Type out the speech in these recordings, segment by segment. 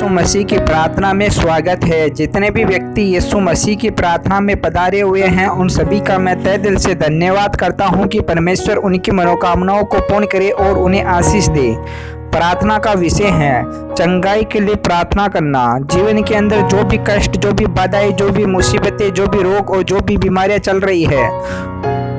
यीशु मसीह की प्रार्थना में स्वागत है। जितने भी व्यक्ति यीशु मसीह की प्रार्थना में पधारे हुए हैं उन सभी का मैं तहे दिल से धन्यवाद करता हूं कि परमेश्वर उनकी मनोकामनाओं को पूर्ण करे और उन्हें आशीष दे। प्रार्थना का विषय है चंगाई के लिए प्रार्थना करना। जीवन के अंदर जो भी कष्ट, जो भी बाधाएं, जो भी मुसीबतें, जो भी रोग और जो भी बीमारियां चल रही है,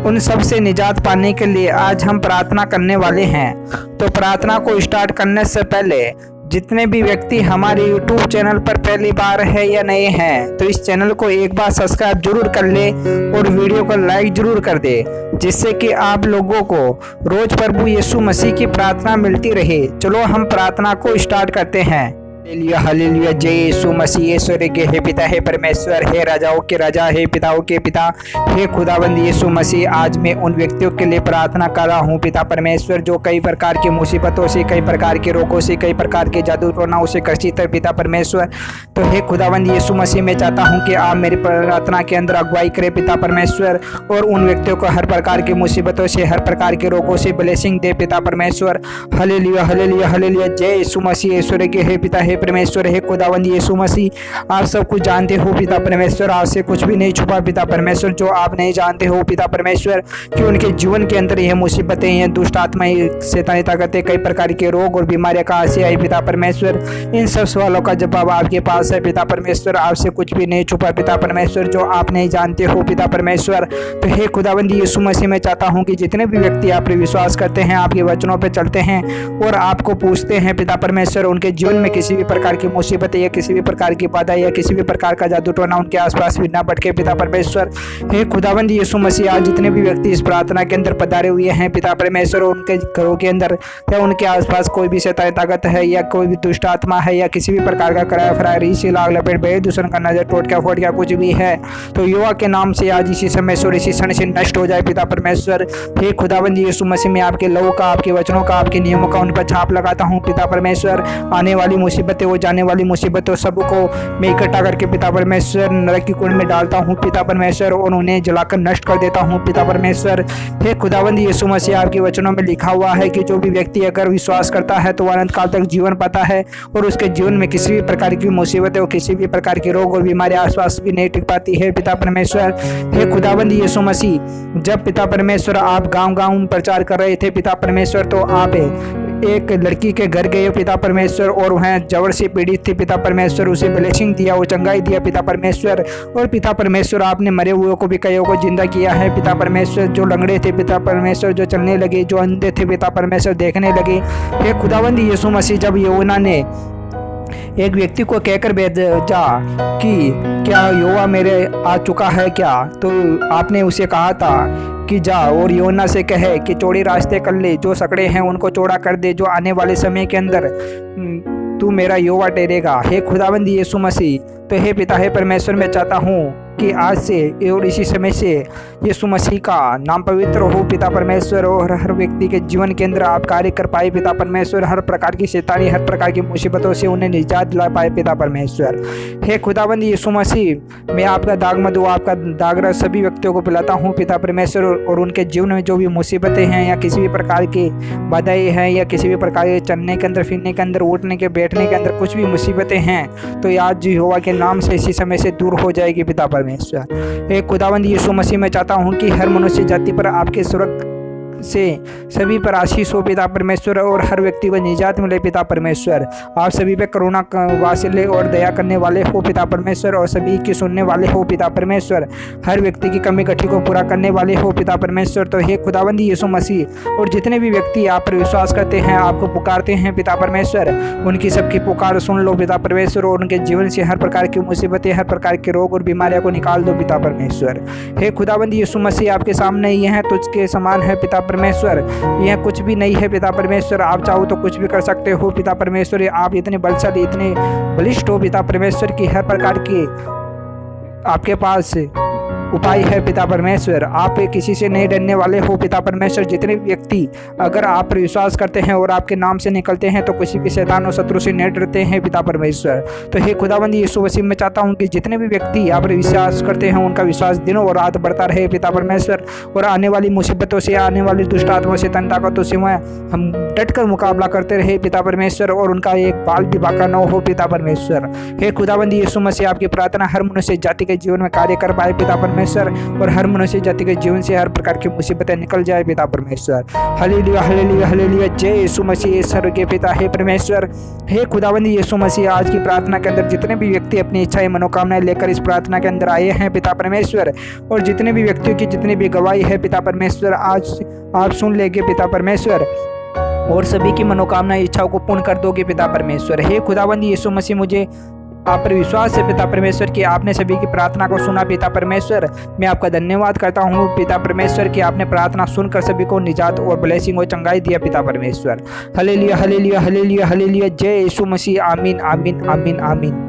उन सब से निजात पाने के लिए आज हम प्रार्थना करने वाले हैं। तो प्रार्थना को स्टार्ट करने से पहले जितने भी व्यक्ति हमारे YouTube चैनल पर पहली बार है या नए हैं तो इस चैनल को एक बार सब्सक्राइब जरूर कर ले और वीडियो को लाइक जरूर कर दे, जिससे कि आप लोगों को रोज प्रभु यीशु मसीह की प्रार्थना मिलती रहे। चलो हम प्रार्थना को स्टार्ट करते हैं। हालेलुया, हालेलुया, जय यीशु मसीह। ईश्वर के हे पिता, हे परमेश्वर, हे राजाओं के राजा, हे पिताओं के पिता, हे खुदाबंद यीशु मसीह, आज मैं उन व्यक्तियों के लिए प्रार्थना कर रहा हूँ पिता परमेश्वर जो कई प्रकार की मुसीबतों से, कई प्रकार के रोगों से, कई प्रकार के जादू टोनाओं से ग्रसित है पिता परमेश्वर। तो हे खुदाबंद यीशु मसीह, मैं चाहता हूँ कि आप मेरी प्रार्थना के अंदर अगुवाई करें पिता परमेश्वर और उन व्यक्तियों को हर प्रकार की मुसीबतों से, हर प्रकार के रोगों से ब्लेसिंग दे पिता परमेश्वर। हालेलुया, हालेलुया, हालेलुया, जय यीशु मसीह। ईश्वर के हे पिता, हे परमेश्वर, हे खुदावंद यीशु मसीह, आप सब कुछ जानते हो पिता परमेश्वर। आपसे कुछ भी नहीं छुपा पिता परमेश्वर। जो आप नहीं जानते हो पिता परमेश्वर कि उनके जीवन के अंदर यह मुसीबतें, यह दुष्ट आत्माएं, शैतानी ताकतें, कई प्रकार के रोग और बीमारियां कहाँ से आई पिता परमेश्वर, इन सब सवालों का जवाब आपके पास है पिता परमेश्वर। आपसे कुछ भी नहीं छुपा पिता परमेश्वर, जो आप नहीं जानते हो पिता परमेश्वर। तो हे खुदावंद यीशु मसीह, मैं चाहता हूँ कि जितने भी व्यक्ति आप पर विश्वास करते हैं, आपके वचनों पर चलते हैं और आपको पूछते हैं पिता परमेश्वर, उनके जीवन में किसी भी प्रकार की मुसीबतें या किसी भी प्रकार की बाधा या किसी भी प्रकार का जादू टोना उनके आसपास भी ना भटके पिता परमेश्वर। हे खुदावंद यीशु मसीह, आज जितने भी व्यक्ति इस प्रार्थना के अंदर पधारे हुए हैं पिता परमेश्वर, उनके घरों के अंदर या उनके आसपास कोई भी शैतानी ताकत है या कोई भी दुष्ट आत्मा है या किसी भी प्रकार का कराया फराया, रीसी, लाग, लपेट, बेद, दुश्मन का नजर, टोटका फोटका कुछ भी है तो युवा के नाम से आज इसी समय से इसी क्षण से नष्ट हो जाए पिता परमेश्वर। हे खुदावंद यीशु मसीह, मैं आपके लहू का, आपके वचनों का, आपके नियमों का उन पर छाप लगाता हूँ पिता परमेश्वर। आने वाली मुसीबतें, वो जाने वाली मुसीबतों सबको मैं इकट्ठा करके पिता परमेश्वर नरक की कुंड में डालता हूँ पिता परमेश्वर और उन्हें जलाकर नष्ट कर देता हूँ पिता परमेश्वर। हे खुदावंद यीशु मसीह, आपके वचनों में लिखा हुआ है कि जो भी व्यक्ति अगर विश्वास करता है तो वह अनंत काल तक जीवन पाता है और उसके जीवन में किसी भी प्रकार की मुसीबतें और किसी भी प्रकार के रोग और बीमारी आसपास भी नहीं टिक पाती है पिता परमेश्वर। हे खुदावंद यीशु मसीह, जब पिता परमेश्वर आप गाँव-गाँव प्रचार कर रहे थे पिता परमेश्वर तो आप एक लड़की के घर गए पिता परमेश्वर और वह जबर से पीड़ित थी पिता परमेश्वर, उसे ब्लेसिंग दिया, वो चंगाई दिया पिता परमेश्वर। और पिता परमेश्वर, आपने मरे हुए को भी कईयों को जिंदा किया है पिता परमेश्वर। जो लंगड़े थे पिता परमेश्वर, जो चलने लगे, जो अंधे थे पिता परमेश्वर, देखने लगे। हे खुदावंद यीशु मसीह, जब यूहन्ना ने एक व्यक्ति को कहकर भेजा कि क्या यहोवा मेरे आ चुका है क्या, तो आपने उसे कहा था कि जा और यूहन्ना से कहे कि चौड़े रास्ते कर ले, जो सकड़े हैं उनको चौड़ा कर दे, जो आने वाले समय के अंदर तू मेरा यहोवा ठहरेगा। हे खुदावंद यीशु मसीह, तो हे पिता, हे परमेश्वर, मैं चाहता हूँ कि आज से और इसी समय से यीशु मसीह का नाम पवित्र हो पिता परमेश्वर और हर व्यक्ति के जीवन के अंदर आप कार्य कर पाए पिता परमेश्वर। हर प्रकार की शैतानी, हर प्रकार की मुसीबतों से उन्हें निजात दिला पाए पिता परमेश्वर। हे खुदाबंद यीशु मसीह, मैं आपका दाग मधु, आपका दागरा सभी व्यक्तियों को पिलाता हूँ पिता परमेश्वर और उनके जीवन में जो भी मुसीबतें हैं या किसी भी प्रकार की बाधाएं हैं या किसी भी प्रकार के चलने के अंदर, फिरने के अंदर, उठने के, बैठने के अंदर कुछ भी मुसीबतें हैं तो आज यहोवा के नाम से इसी समय से दूर हो जाएगी पिता परमेश्वर। हे खुदावंद यीशु मसीह, मैं चाहता हूं कि हर मनुष्य जाति पर आपके स्वर्ग से सभी पर आशीष हो पिता परमेश्वर और हर व्यक्ति को निजात मिले पिता परमेश्वर। आप सभी पे करुणा, वात्सल्य और दया करने वाले हो पिता परमेश्वर और सभी की सुनने वाले हो पिता परमेश्वर। हर व्यक्ति की कमी कटी को पूरा करने वाले हो पिता परमेश्वर। तो हे खुदावंद यीशु मसीह, और जितने भी व्यक्ति आप पर विश्वास करते हैं, आपको पुकारते हैं पिता परमेश्वर, उनकी सबकी पुकार सुन लो पिता परमेश्वर और उनके जीवन से हर प्रकार की मुसीबतें, हर प्रकार के रोग और बीमारियों को निकाल दो पिता परमेश्वर। हे खुदावंद यीशु मसीह, आपके सामने यह तुझके समान है पिता परमेश्वर, यह कुछ भी नहीं है पिता परमेश्वर। आप चाहो तो कुछ भी कर सकते हो पिता परमेश्वर। आप इतने बलशाली, इतने बलिष्ठ हो पिता परमेश्वर की हर प्रकार की आपके पास उपाय है पिता परमेश्वर। आप किसी से नहीं डरने वाले हो पिता परमेश्वर। जितने भी व्यक्ति अगर आप पर विश्वास करते हैं और आपके नाम से निकलते हैं तो किसी भी शैतान और शत्रु से नहीं डरते हैं पिता परमेश्वर। तो हे खुदाबंद यीशु मसीह, मैं चाहता हूँ कि जितने भी व्यक्ति आप पर विश्वास करते हैं उनका विश्वास दिनों और रात बढ़ता रहे पिता परमेश्वर, और आने वाली मुसीबतों से, आने वाली दुष्ट आत्माओं से, तन ताकतों से हम डटकर मुकाबला करते रहे पिता परमेश्वर, और उनका एक बाल भी बाका न हो पिता परमेश्वर। हे खुदाबंद यीशु मसीह, आपकी प्रार्थना हर मनुष्य जाति के जीवन में कार्य कर पाए पिता परमेश्वर, और हर मनुष्य जाति के जीवन से हर प्रकार की मुसीबतें निकल जाए पिता परमेश्वर। हालेलुया हालेलुया हालेलुया, जय यीशु मसीह स्वर्गीय पिता हे परमेश्वर। हे खुदाबंद यीशु मसीह, आज की प्रार्थना के अंदर जितने भी व्यक्ति अपनी इच्छाएं मनोकामनाएं लेकर इस प्रार्थना के अंदर आए हैं पिता परमेश्वर, और जितने भी व्यक्तियों की जितनी भी गवाही है पिता परमेश्वर, आज आप सुन लेंगे पिता परमेश्वर, और सभी की मनोकामना इच्छाओं को पूर्ण कर दोगे पिता परमेश्वर। हे खुदाबंद यीशु मसीह, मुझे आप पर विश्वास है पिता परमेश्वर कि आपने सभी की प्रार्थना को सुना पिता परमेश्वर। मैं आपका धन्यवाद करता हूँ पिता परमेश्वर कि आपने प्रार्थना सुनकर सभी को निजात और ब्लेसिंग और चंगाई दिया पिता परमेश्वर। हालेलुया हालेलुया हालेलुया हालेलुया, जय यीशु मसीह। आमीन आमीन आमीन आमीन।